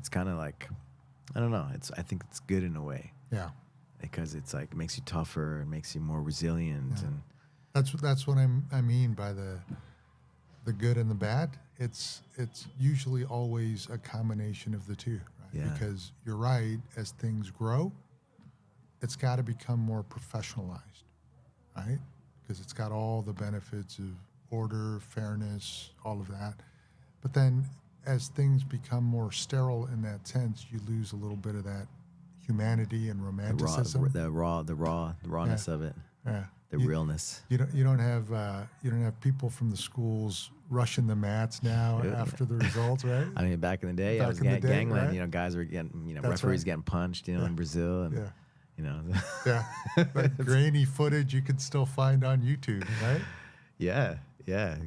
it's kind of like, I don't know. I think it's good in a way. Yeah. Because it's like, it makes you tougher, it makes you more resilient. Yeah. And That's what I mean by the good and the bad. It's usually always a combination of the two, right? Yeah. Because you're right, as things grow, it's got to become more professionalized, right? Because it's got all the benefits of order, fairness, all of that. But then as things become more sterile in that sense, you lose a little bit of that humanity and romanticism. the rawness of it. Yeah. The realness. You don't have people from the schools rushing the mats now after the results, right? I mean, back in the day, I was gangland. Guys were getting, referees getting punched, in Brazil, and like grainy footage you could still find on YouTube, right? Yeah,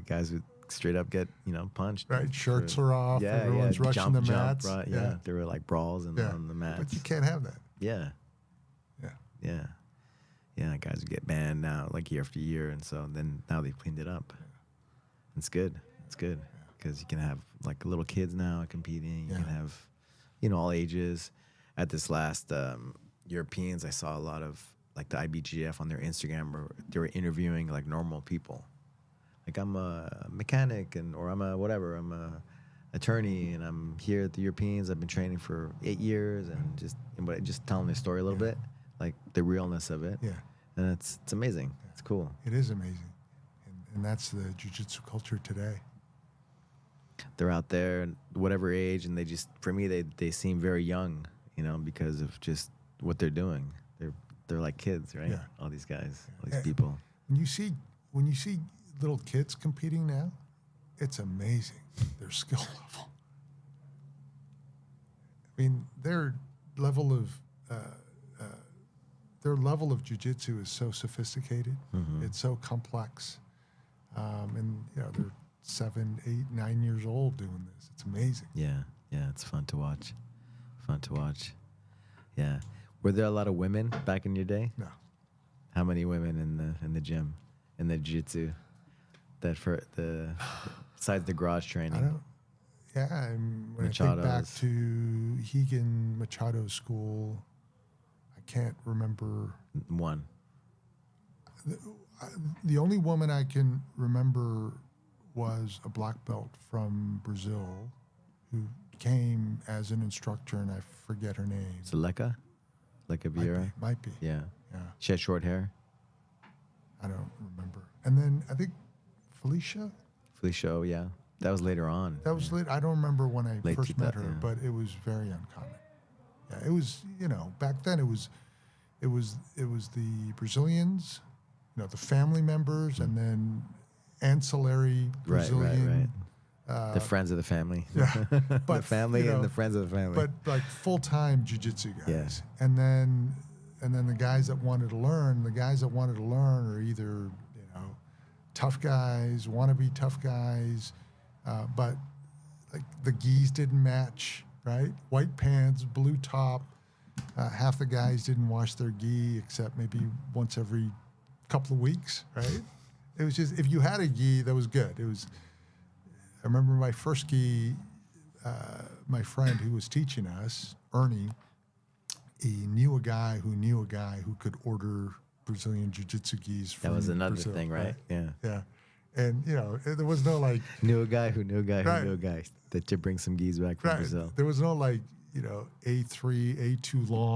guys would straight up get punched. Right, shirts are off. Everyone's rushing the mats. Right, there were like brawls on the mats. But you can't have that. Yeah. Guys would get banned now, like year after year, and so then now they've cleaned it up. Yeah. It's good. It's good because you can have like little kids now competing. You can have, all ages. At this last Europeans, I saw a lot of like the IBGF on their Instagram where they were interviewing like normal people. Like, I'm a mechanic or I'm a attorney, and I'm here at the Europeans. I've been training for 8 years, and just telling their story a little bit, like the realness of it. Yeah. And it's amazing. Yeah. It's cool. It is amazing. And that's the jiu-jitsu culture today. They're out there, whatever age, and for me, they seem very young, because of just what they're doing. They're like kids, right? Yeah. All these guys, all these people. When you see little kids competing now, it's amazing, their skill level. I mean, their level of jiu-jitsu is so sophisticated. Mm-hmm. It's so complex. And they're 7, 8, 9 years old doing this. It's amazing. Yeah, it's fun to watch. Yeah. Were there a lot of women back in your day? No. How many women in the gym, in the jiu-jitsu? Besides the garage training. When I think back to Hegan Machado's school, I can't remember one. The only woman I can remember was a black belt from Brazil who came as an instructor, and I forget her name. Is it Leka Vieira? Might be. Yeah. She had short hair. I don't remember. And then I think Felicia, yeah. That was later on. That was late. I don't remember when I late first met her, but it was very uncommon. Yeah, it was, back then it was the Brazilians, the family members, and then ancillary Brazilian. The friends of the family. Yeah. But, the family and the friends of the family. But like full-time jiu-jitsu guys. Yeah. And then the guys that wanted to learn, are either, tough guys, wannabe tough guys, but like the gis didn't match, right? White pants, blue top. Half the guys didn't wash their gi except maybe once every couple of weeks, right? It was just, if you had a gi, that was good. I remember my first gi, my friend who was teaching us, Ernie, he knew a guy who could order Brazilian jiu-jitsu gis from That was another Brazil, thing, right? Yeah. Yeah. And, there was no like... Knew a guy who knew a guy who knew a guy that to bring some gis back from Brazil. There was no like, A3, A2 long.